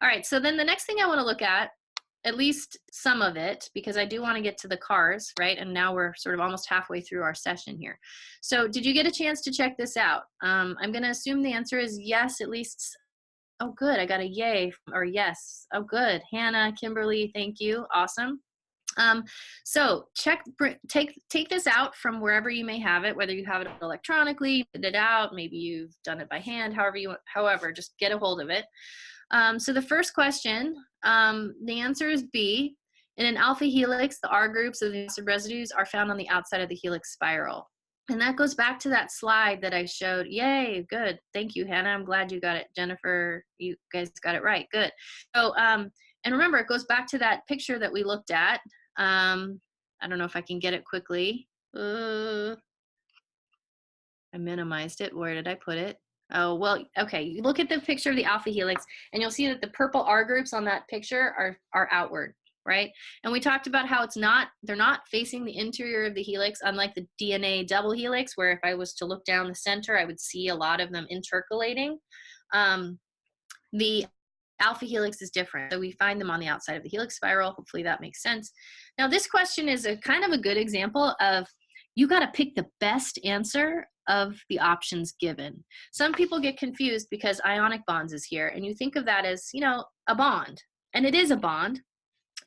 All right, so then the next thing I want to look at least some of it, because I do want to get to the cars, right? And now we're sort of almost halfway through our session here. So did you get a chance to check this out? I'm going to assume the answer is yes, at least. Oh, good. I got a yay or yes. Oh, good. Hannah, Kimberly, thank you. Awesome. So take this out from wherever you may have it, whether you have it electronically, print it out, maybe you've done it by hand, however, just get a hold of it. So the first question, the answer is B. In an alpha helix, the R groups of the acid residues are found on the outside of the helix spiral. And that goes back to that slide that I showed. Yay, good. Thank you, Hannah. I'm glad you got it. Jennifer, you guys got it right. Good. So, and remember, it goes back to that picture that we looked at. I don't know if I can get it quickly. I minimized it. Where did I put it? Oh, well, okay. You look at the picture of the alpha helix, and you'll see that the purple R groups on that picture are outward, right? And we talked about how they're not facing the interior of the helix, unlike the DNA double helix, where if I was to look down the center, I would see a lot of them intercalating. The alpha helix is different. So we find them on the outside of the helix spiral. Hopefully that makes sense. Now this question is a kind of a good example of you got to pick the best answer of the options given. Some people get confused because ionic bonds is here, and you think of that as, you know, a bond, and it is a bond.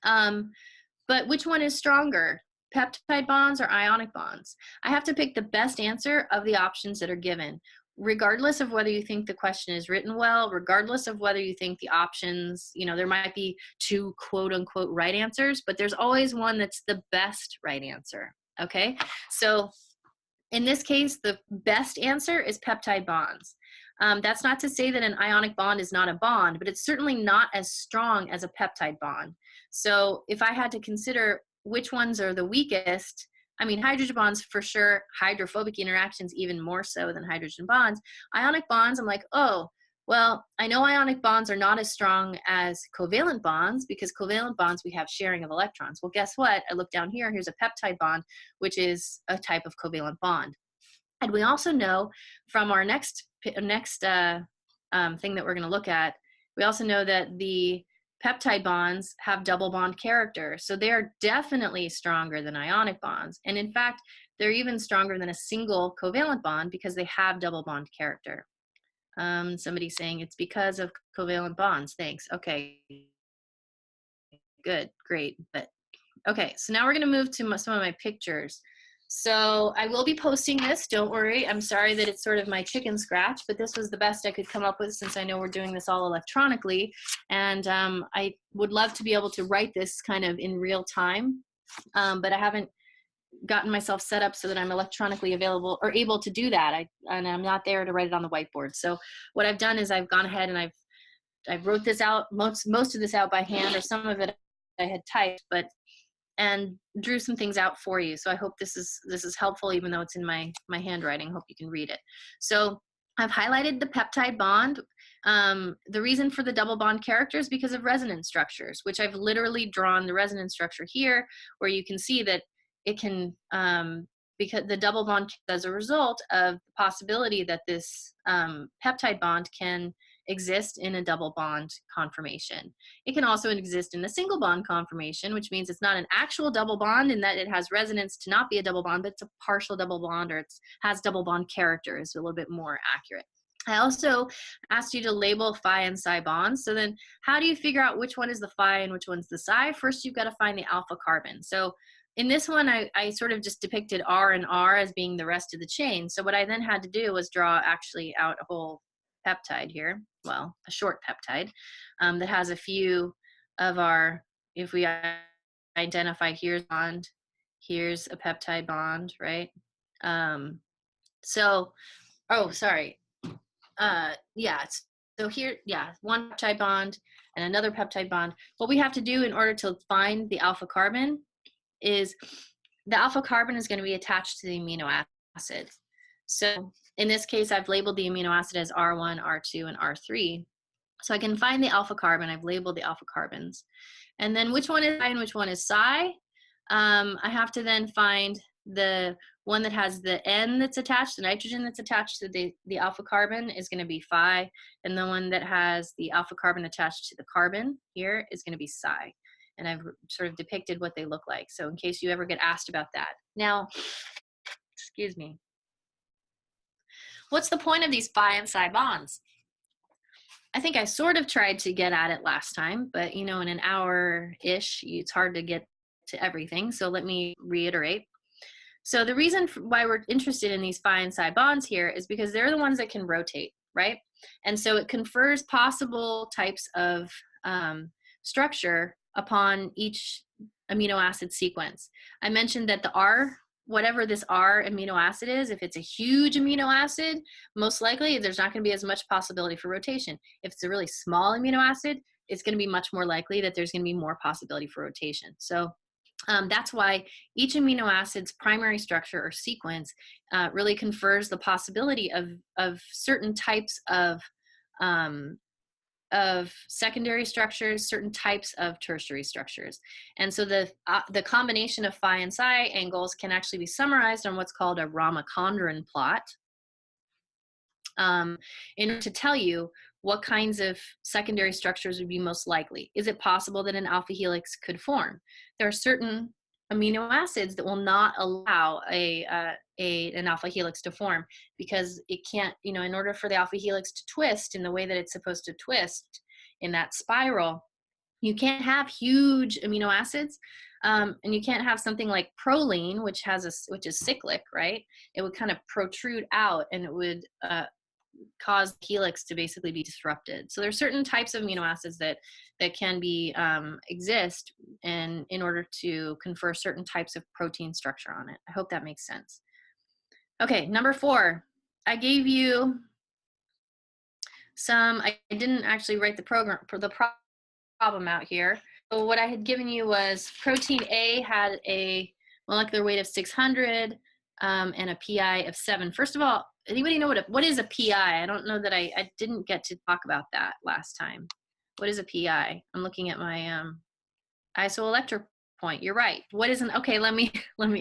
But which one is stronger, peptide bonds or ionic bonds? I have to pick the best answer of the options that are given, regardless of whether you think the question is written well, regardless of whether you think the options, you know, there might be two quote unquote right answers, but there's always one that's the best right answer. Okay, so in this case, the best answer is peptide bonds. That's not to say that an ionic bond is not a bond, but it's certainly not as strong as a peptide bond. So if I had to consider which ones are the weakest, I mean, hydrogen bonds for sure, hydrophobic interactions even more so than hydrogen bonds. Ionic bonds, I'm like, oh, well, I know ionic bonds are not as strong as covalent bonds, because covalent bonds, we have sharing of electrons. Well, guess what? I look down here, here's a peptide bond, which is a type of covalent bond. And we also know from our next thing that we're going to look at, we also know that the peptide bonds have double bond character. So they're definitely stronger than ionic bonds. And in fact, they're even stronger than a single covalent bond because they have double bond character. Somebody's saying it's because of covalent bonds. Thanks. Okay. Good. Great. But okay, so now we're going to move to some of my pictures. So I will be posting this. Don't worry. I'm sorry that it's sort of my chicken scratch, but this was the best I could come up with since I know we're doing this all electronically. And I would love to be able to write this kind of in real time, but I haven't gotten myself set up so that I'm electronically available or able to do that. And I'm not there to write it on the whiteboard. So what I've done is I've gone ahead and I've wrote this out, most of this out by hand, or some of it I had typed, and drew some things out for you. So I hope this is helpful, even though it's in my handwriting. Hope you can read it. So I've highlighted the peptide bond. The reason for the double bond character is because of resonance structures, which I've literally drawn the resonance structure here, where you can see that it can, because the double bond as a result of the possibility that this peptide bond can exist in a double bond conformation. It can also exist in a single bond conformation, which means it's not an actual double bond in that it has resonance to not be a double bond, but it's a partial double bond, or it has double bond character, is a little bit more accurate. I also asked you to label phi and psi bonds. So then how do you figure out which one is the phi and which one's the psi? First, you've got to find the alpha carbon. So in this one, I sort of just depicted R and R as being the rest of the chain. So what I then had to do was draw actually out a whole peptide here, well, a short peptide that has a few of our, if we identify here's a bond, here's a peptide bond, right? So, oh, sorry. Yeah, so here, yeah, one peptide bond and another peptide bond. What we have to do in order to find the alpha carbon is the alpha carbon is going to be attached to the amino acid. So in this case, I've labeled the amino acid as R1, R2, and R3. So I can find the alpha carbon. I've labeled the alpha carbons. And then which one is phi and which one is psi? I have to then find the one that has the N that's attached, the nitrogen that's attached to the alpha carbon is going to be phi, and the one that has the alpha carbon attached to the carbon here is going to be psi. And I've sort of depicted what they look like. So in case you ever get asked about that. Now, excuse me. What's the point of these phi and psi bonds? I think I sort of tried to get at it last time, but you know, in an hour-ish, it's hard to get to everything. So let me reiterate. So the reason why we're interested in these phi and psi bonds here is because they're the ones that can rotate, right? And so it confers possible types of structure upon each amino acid sequence. I mentioned that the R, whatever this R amino acid is, if it's a huge amino acid, most likely there's not going to be as much possibility for rotation. If it's a really small amino acid, it's going to be much more likely that there's going to be more possibility for rotation. So that's why each amino acid's primary structure or sequence really confers the possibility of certain types of secondary structures, certain types of tertiary structures. And so the combination of phi and psi angles can actually be summarized on what's called a Ramachandran plot in order to tell you what kinds of secondary structures would be most likely. Is it possible that an alpha helix could form? There are certain amino acids that will not allow an alpha helix to form because it can't, you know, in order for the alpha helix to twist in the way that it's supposed to twist in that spiral, you can't have huge amino acids, and you can't have something like proline, which is cyclic, right? It would kind of protrude out, and it would cause the helix to basically be disrupted. So there's certain types of amino acids that can be exist in order to confer certain types of protein structure on it. I hope that makes sense. Okay, number 4. I gave you some. I didn't actually write the problem out here. So what I had given you was protein A had a molecular weight of 600 and a pi of 7. First of all, anybody know what is a pi? I don't know that I didn't get to talk about that last time. What is a pi? I'm looking at my isoelectric point. You're right. What is an, okay, let me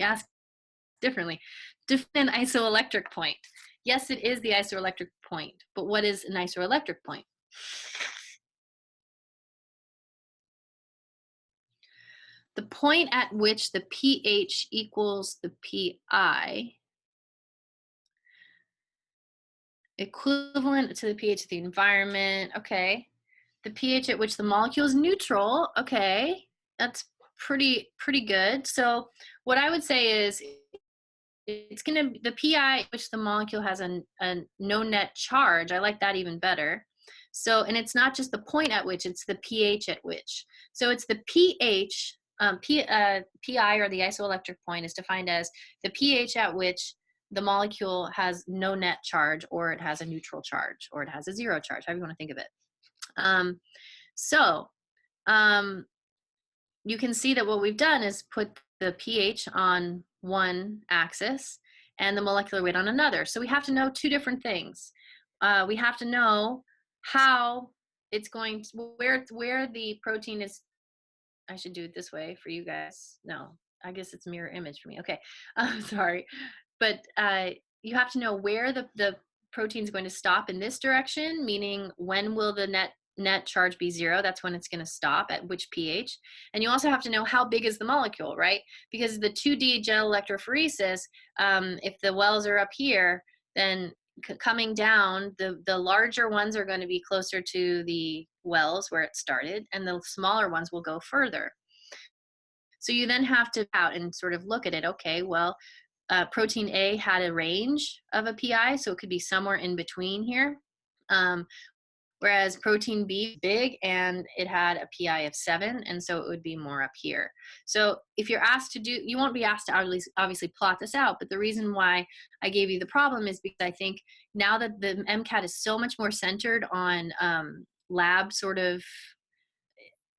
ask differently. Define an isoelectric point. Yes, it is the isoelectric point, but what is an isoelectric point? The point at which the pH equals the pi, equivalent to the pH of the environment, okay. The pH at which the molecule is neutral, okay. That's pretty good. So what I would say is it's going to, the pi at which the molecule has a no net charge, I like that even better. So, and it's not just the point at which, it's the pH at which. So it's the pH, pi or the isoelectric point is defined as the pH at which the molecule has no net charge, or it has a neutral charge, or it has a zero charge, however you want to think of it. You can see that what we've done is put the pH on one axis and the molecular weight on another. So we have to know 2 different things. We have to know how it's going to, where the protein is. I should do it this way for you guys. No, I guess it's mirror image for me. Okay, I'm sorry. But you have to know where the protein is going to stop in this direction, meaning when will the net charge be 0? That's when it's going to stop at which pH. And you also have to know how big is the molecule, right? Because the 2D gel electrophoresis, if the wells are up here, then coming down, the larger ones are going to be closer to the wells where it started, and the smaller ones will go further. So you then have to out and sort of look at it. Okay, well, protein A had a range of a pi, so it could be somewhere in between here. Whereas protein B big and it had a pi of 7, and so it would be more up here. So if you're asked to do, you won't be asked to obviously plot this out, but the reason why I gave you the problem is because I think now that the MCAT is so much more centered on lab sort of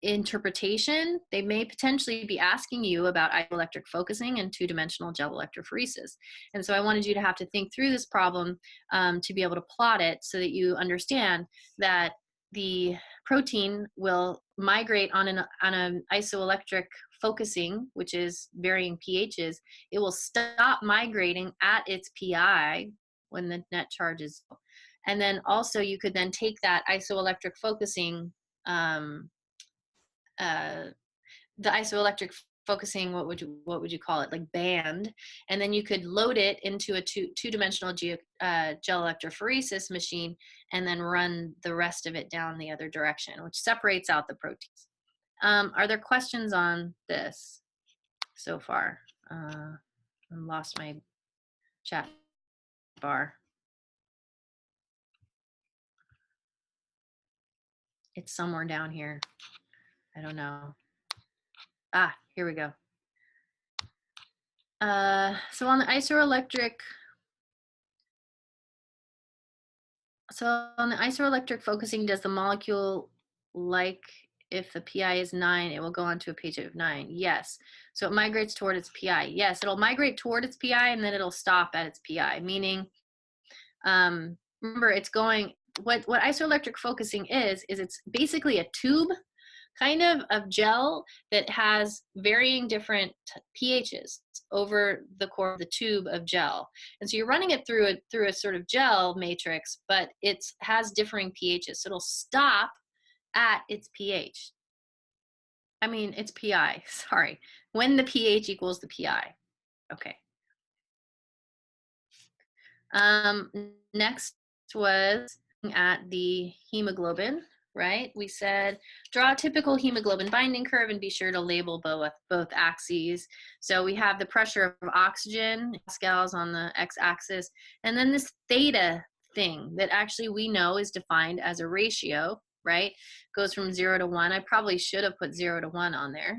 interpretation, they may potentially be asking you about isoelectric focusing and 2-dimensional gel electrophoresis. And so I wanted you to have to think through this problem to be able to plot it so that you understand that the protein will migrate on an isoelectric focusing, which is varying pHs. It will stop migrating at its pi when the net charge is low. And then also you could then take that isoelectric focusing, the isoelectric focusing, what would you call it, like band, and then you could load it into a two-dimensional gel electrophoresis machine and then run the rest of it down the other direction, which separates out the proteins. Are there questions on this so far? I lost my chat bar. It's somewhere down here. I don't know. Ah, here we go. So on the isoelectric focusing, does the molecule, like if the pi is 9, it will go onto a pH of 9? Yes. So it migrates toward its pi. Yes, it'll migrate toward its pi and then it'll stop at its pi, meaning, remember, it's going, what isoelectric focusing is it's basically a tube kind of gel that has varying different pHs over the core of the tube of gel. And so you're running it through a sort of gel matrix, but it has differing pHs. So it'll stop at its pH. I mean, it's pi, sorry. When the pH equals the pi. Okay. Next was at the hemoglobin, right? We said draw a typical hemoglobin binding curve and be sure to label both axes. So we have the pressure of oxygen, pascals on the x-axis, and then this theta thing that actually we know is defined as a ratio, right? Goes from 0 to 1. I probably should have put 0 to 1 on there.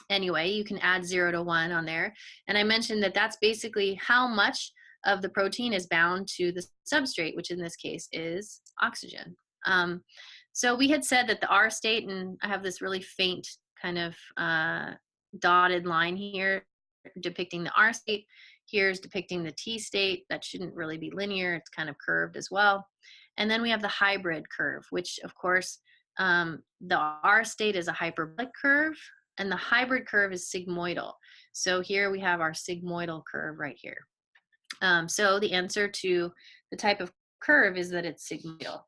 Anyway, you can add 0 to 1 on there. And I mentioned that that's basically how much of the protein is bound to the substrate, which in this case is oxygen. So we had said that the R state, and I have this really faint kind of dotted line here depicting the R state. Here's depicting the T state. That shouldn't really be linear. It's kind of curved as well. And then we have the hybrid curve, which of course, the R state is a hyperbolic curve and the hybrid curve is sigmoidal. So here we have our sigmoidal curve right here. So the answer to the type of curve is that it's sigmoidal.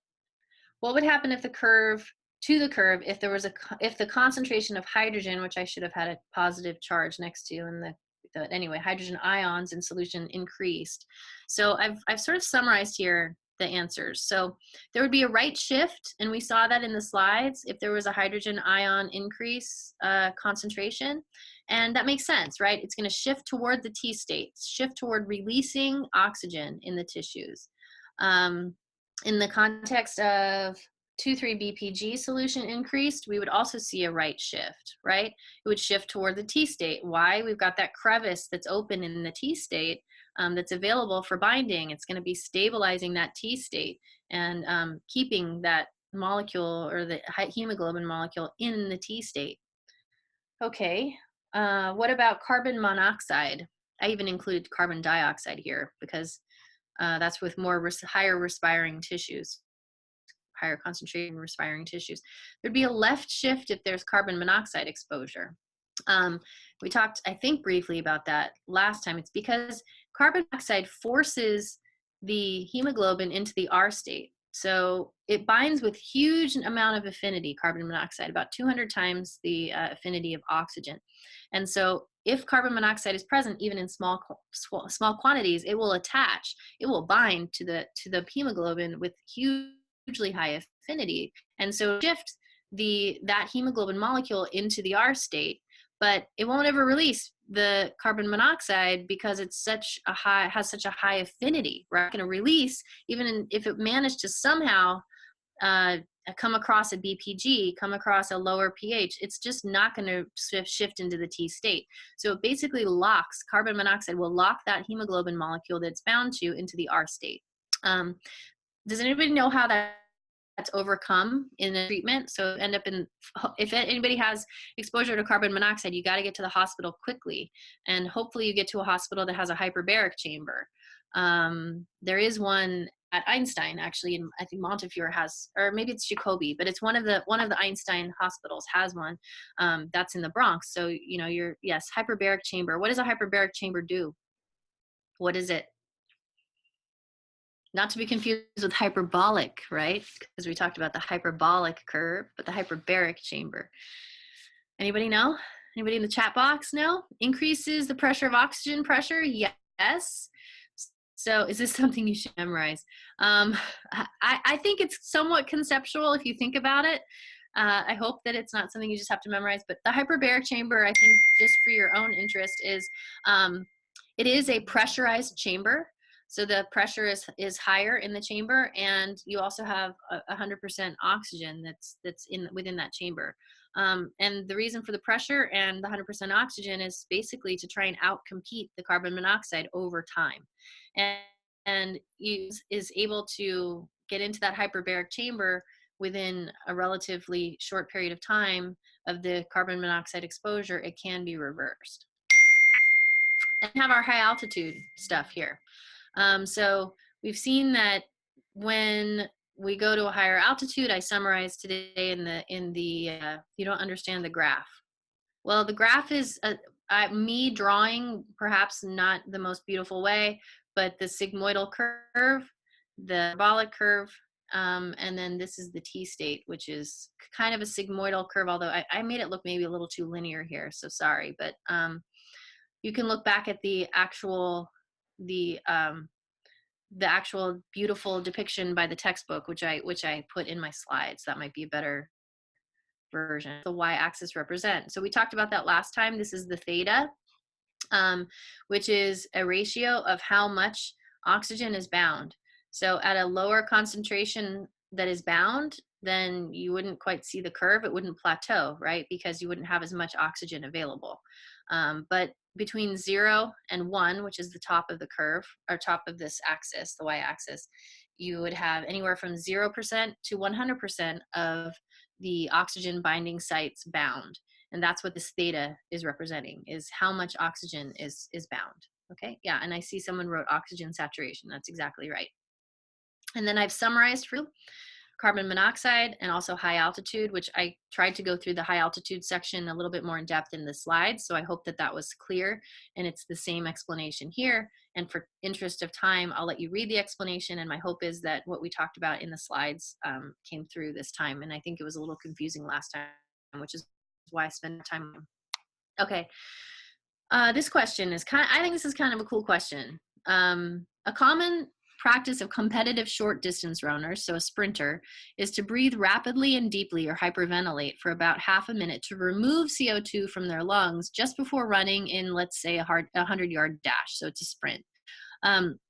What would happen if the curve, if there was if the concentration of hydrogen, which I should have had a positive charge next to, and anyway, hydrogen ions in solution increased. So I've sort of summarized here the answers. So there would be a right shift, and we saw that in the slides, if there was a hydrogen ion increase concentration. And that makes sense, right? It's going to shift toward the T state, shift toward releasing oxygen in the tissues. In the context of 2,3-BPG solution increased, we would also see a right shift, right? It would shift toward the T state. Why? We've got that crevice that's open in the T state that's available for binding. It's going to be stabilizing that T state and keeping that molecule, or the hemoglobin molecule, in the T state. Okay, what about carbon monoxide? I even included carbon dioxide here because that's with higher respiring tissues, higher concentration respiring tissues. There'd be a left shift if there's carbon monoxide exposure. We talked, I think, briefly about that last time. It's because carbon monoxide forces the hemoglobin into the R state. So it binds with huge amount of affinity, carbon monoxide, about 200 times the affinity of oxygen. And so if carbon monoxide is present, even in small quantities, it will attach, it will bind to the hemoglobin with hugely high affinity. And so shift that hemoglobin molecule into the R state, but it won't ever release the carbon monoxide because it's has such a high affinity. We're not going to release, even if it managed to somehow come across a BPG, come across a lower pH, it's just not going to shift into the T state. So it basically locks, carbon monoxide will lock that hemoglobin molecule that's bound to into the R state. Does anybody know how that's overcome in a treatment? So end up if anybody has exposure to carbon monoxide, you got to get to the hospital quickly, and hopefully you get to a hospital that has a hyperbaric chamber. There is one at Einstein, actually, and I think Montefiore has, or maybe it's Jacobi, but it's one of the Einstein hospitals has one that's in the Bronx. So yes, hyperbaric chamber. What does a hyperbaric chamber do? What is it? Not to be confused with hyperbolic, right? Because we talked about the hyperbolic curve, but the hyperbaric chamber. Anybody know? Anybody in the chat box know? Increases the pressure of oxygen pressure? Yes. So is this something you should memorize? I think it's somewhat conceptual if you think about it. I hope that it's not something you just have to memorize, but the hyperbaric chamber, I think just for your own interest is, it is a pressurized chamber. So the pressure is higher in the chamber, and you also have 100% oxygen that's within that chamber. And the reason for the pressure and the 100% oxygen is basically to try and outcompete the carbon monoxide over time. And is able to get into that hyperbaric chamber within a relatively short period of time of the carbon monoxide exposure. It can be reversed. And have our high altitude stuff here. So we've seen that when we go to a higher altitude, I summarized today in the you don't understand the graph. Well, the graph is me drawing perhaps not the most beautiful way, but the sigmoidal curve, the parabolic curve, and then this is the T state, which is kind of a sigmoidal curve, although I made it look maybe a little too linear here, so sorry. But you can look back at the actual beautiful depiction by the textbook, which I put in my slides. That might be a better version. The y-axis represent. So we talked about that last time. This is the theta, which is a ratio of how much oxygen is bound. So at a lower concentration that is bound, then you wouldn't quite see the curve. It wouldn't plateau, right? Because you wouldn't have as much oxygen available. But between 0 and 1, which is the top of the curve, or top of this axis, the y-axis, you would have anywhere from 0% to 100% of the oxygen binding sites bound. And that's what this theta is representing, is how much oxygen is bound. Okay, yeah, and I see someone wrote oxygen saturation. That's exactly right. And then I've summarized for you carbon monoxide and also high altitude, which I tried to go through the high altitude section a little bit more in depth in the slides. So I hope that that was clear, and it's the same explanation here. And for interest of time, I'll let you read the explanation. And my hope is that what we talked about in the slides came through this time. And I think it was a little confusing last time, which is why I spent time. Okay. This question is I think this is kind of a cool question. A common practice of competitive short distance runners, so a sprinter, is to breathe rapidly and deeply or hyperventilate for about half a minute to remove CO2 from their lungs just before running in, let's say, a 100-yard dash. So it's a sprint.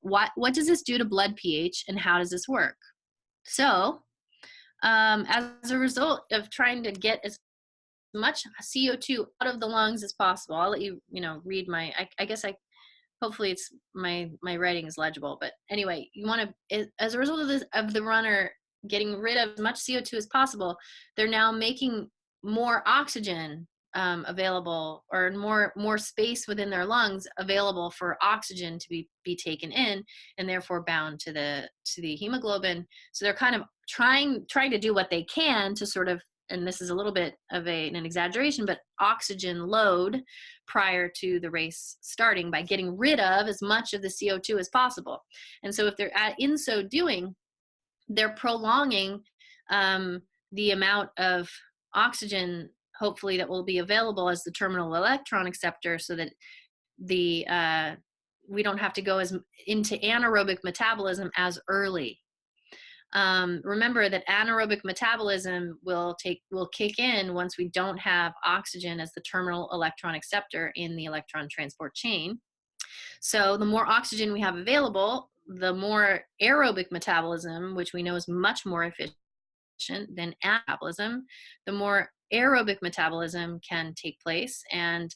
What does this do to blood pH, and how does this work? So as a result of trying to get as much CO2 out of the lungs as possible, I'll let you, read my, I guess hopefully it's my writing is legible, but anyway, you want to, as a result of this, of the runner getting rid of as much CO2 as possible, they're now making more oxygen available, or more space within their lungs available for oxygen to be taken in, and therefore bound to the hemoglobin. So they're kind of trying to do what they can to sort of, and this is a little bit of an exaggeration, but oxygen load prior to the race starting by getting rid of as much of the CO2 as possible. And so if they're in so doing, they're prolonging the amount of oxygen, hopefully, that will be available as the terminal electron acceptor, so that we don't have to go into anaerobic metabolism as early. Remember that anaerobic metabolism will kick in once we don't have oxygen as the terminal electron acceptor in the electron transport chain. So the more oxygen we have available, the more aerobic metabolism, which we know is much more efficient than metabolism, the more aerobic metabolism can take place,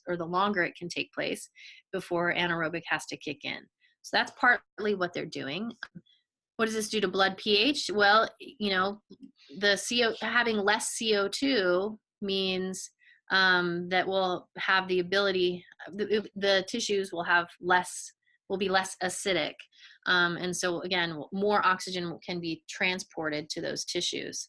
or the longer it can take place before anaerobic has to kick in. So that's partly what they're doing. What does this do to blood pH? Well, having less CO2 means that we'll have the ability, the tissues will be less acidic. And so again, more oxygen can be transported to those tissues.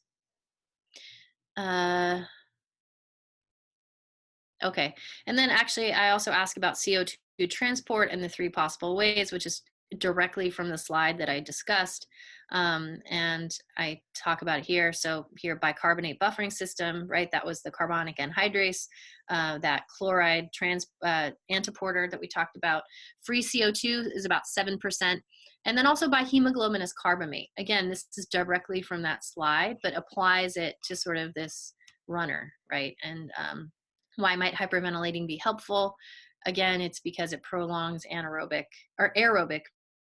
Okay, and then actually I also ask about CO2 transport and the 3 possible ways, which is directly from the slide that I discussed. And I talk about it here. So here, bicarbonate buffering system, right? That was the carbonic anhydrase, that chloride antiporter that we talked about. Free CO2 is about 7%. And then also by hemoglobinous carbamate. Again, this is directly from that slide, but applies it to sort of this runner, right? And why might hyperventilating be helpful? Again, it's because it prolongs anaerobic or aerobic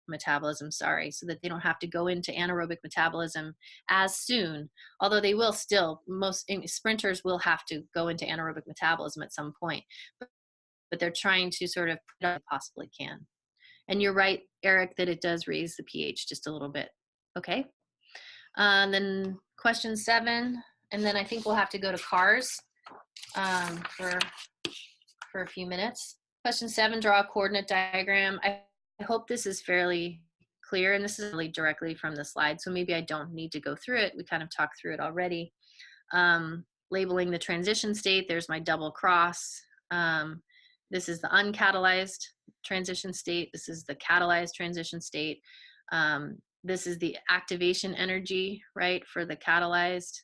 metabolism, sorry, so that they don't have to go into anaerobic metabolism as soon, although they will still, most sprinters will have to go into anaerobic metabolism at some point, but they're trying to sort of possibly can. And you're right, Eric, that it does raise the pH just a little bit. Okay. Then question 7, and then I think we'll have to go to cars for a few minutes. Question 7, draw a coordinate diagram. I hope this is fairly clear, and this is really directly from the slide, so maybe I don't need to go through it. We kind of talked through it already. Labeling the transition state, there's my double cross. This is the uncatalyzed transition state. This is the catalyzed transition state. This is the activation energy, right, for the catalyzed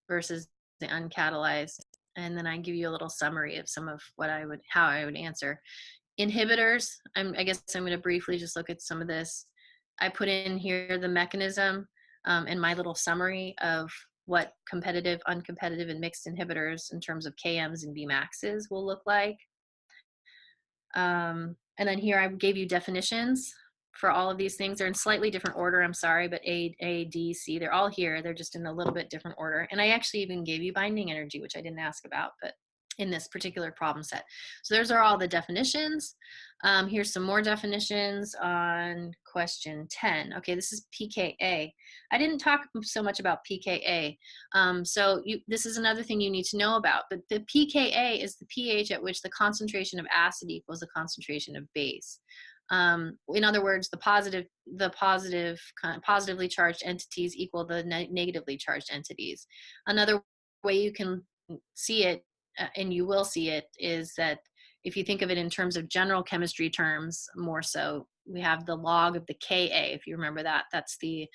versus the uncatalyzed. And then I give you a little summary of some of what how I would answer. Inhibitors, I guess I'm going to briefly just look at some of this. I put in here the mechanism and my little summary of what competitive, uncompetitive, and mixed inhibitors in terms of KMs and Bmaxs will look like. And then here I gave you definitions for all of these things. They're in slightly different order, I'm sorry, but A, D, C, they're all here. They're just in a little bit different order. And I actually even gave you binding energy, which I didn't ask about, but in this particular problem set. So those are all the definitions. Here's some more definitions on question 10. Okay, this is pKa. I didn't talk so much about pKa. This is another thing you need to know about, but the pKa is the pH at which the concentration of acid equals the concentration of base. In other words, the positively charged entities equal the negatively charged entities. Another way you can see it, and you will see it, is that if you think of it in terms of general chemistry terms, more so, we have the log of the Ka. If you remember that, that's the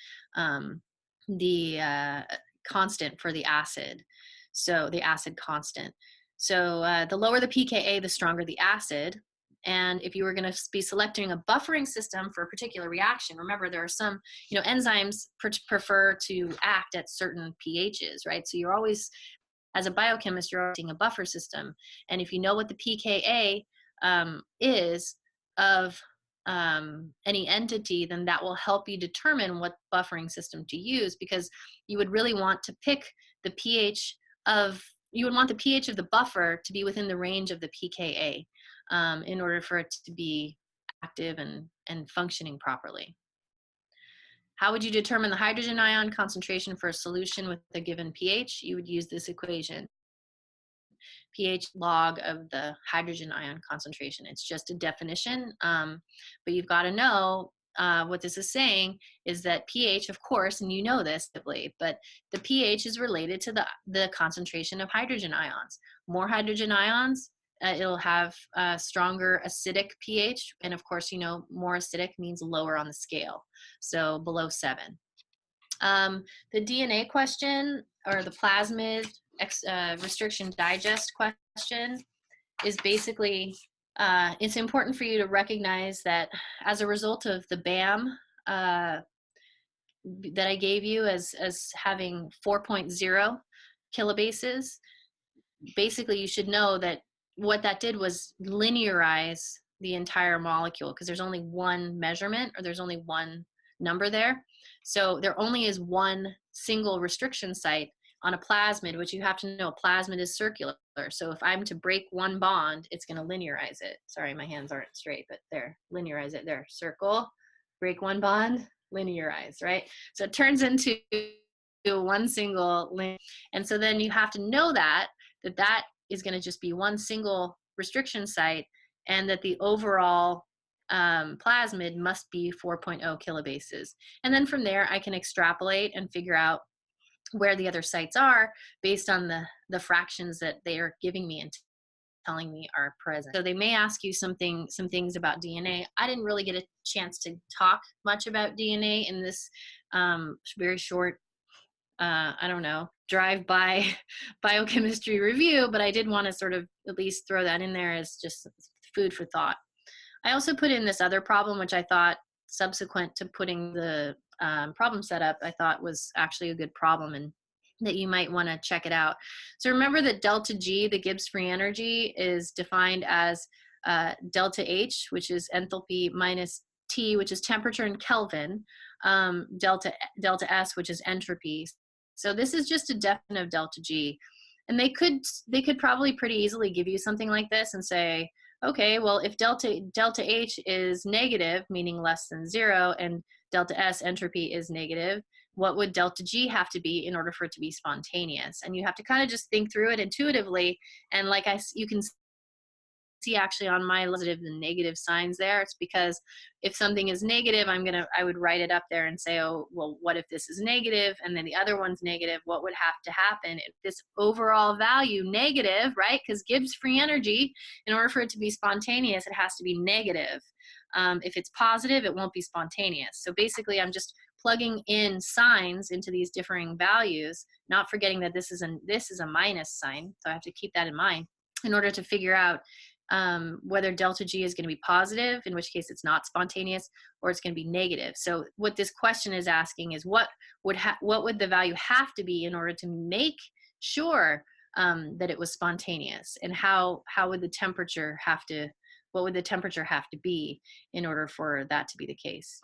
constant for the acid. So the acid constant. So the lower the pKa, the stronger the acid. And if you were going to be selecting a buffering system for a particular reaction, remember there are some, enzymes prefer to act at certain pHs, right? So you're always, as a biochemist, you're using a buffer system. And if you know what the pKa is of any entity, then that will help you determine what buffering system to use, because you would really want to pick the pH of, you would want the pH of the buffer to be within the range of the pKa in order for it to be active and functioning properly. How would you determine the hydrogen ion concentration for a solution with a given pH? You would use this equation, pH log of the hydrogen ion concentration. It's just a definition, but you've got to know what this is saying is that pH, of course, and you know this, but the pH is related to the concentration of hydrogen ions. More hydrogen ions, it'll have a stronger acidic pH, and of course, more acidic means lower on the scale, so below 7. The DNA question, or the plasmid restriction digest question, is basically, it's important for you to recognize that as a result of the BAM that I gave you as having 4.0 kilobases, basically you should know that what that did was linearize the entire molecule, because there's only one measurement, or there's only one number there. So there only is one single restriction site on a plasmid, which you have to know, a plasmid is circular. So if I'm to break one bond, it's going to linearize it. Sorry, my hands aren't straight, but there, linearize it there. Circle, break one bond, linearize, right? So it turns into one single link. And so then you have to know that is going to just be one single restriction site, and that the overall plasmid must be 4.0 kilobases. And then from there, I can extrapolate and figure out where the other sites are based on the fractions that they are giving me and telling me are present. So they may ask you some things about DNA. I didn't really get a chance to talk much about DNA in this very short, I don't know, drive by biochemistry review, but I did want to sort of at least throw that in there as just food for thought. I also put in this other problem, which I thought subsequent to putting the problem set up, I thought was actually a good problem and that you might want to check it out. So remember that delta G, the Gibbs free energy, is defined as delta H, which is enthalpy, minus T, which is temperature in Kelvin, delta S, which is entropy. So this is just a definition of delta G. And they could probably pretty easily give you something like this and say, okay, well, if delta H is negative, meaning less than 0, and delta S, entropy, is negative, what would delta G have to be in order for it to be spontaneous? And you have to kind of just think through it intuitively. And like you can see actually on my positive and negative signs there. It's because if something is negative, I would write it up there and say, oh, well, what if this is negative and then the other one's negative? What would have to happen if this overall value negative, right? Because Gibbs free energy, in order for it to be spontaneous, it has to be negative. If it's positive, it won't be spontaneous. So basically, I'm just plugging in signs into these differing values, not forgetting that this is a minus sign. So I have to keep that in mind in order to figure out whether delta G is going to be positive, in which case it's not spontaneous, or it's going to be negative. So what this question is asking is what would the value have to be in order to make sure that it was spontaneous, and how would the temperature have to, what would the temperature have to be in order for that to be the case?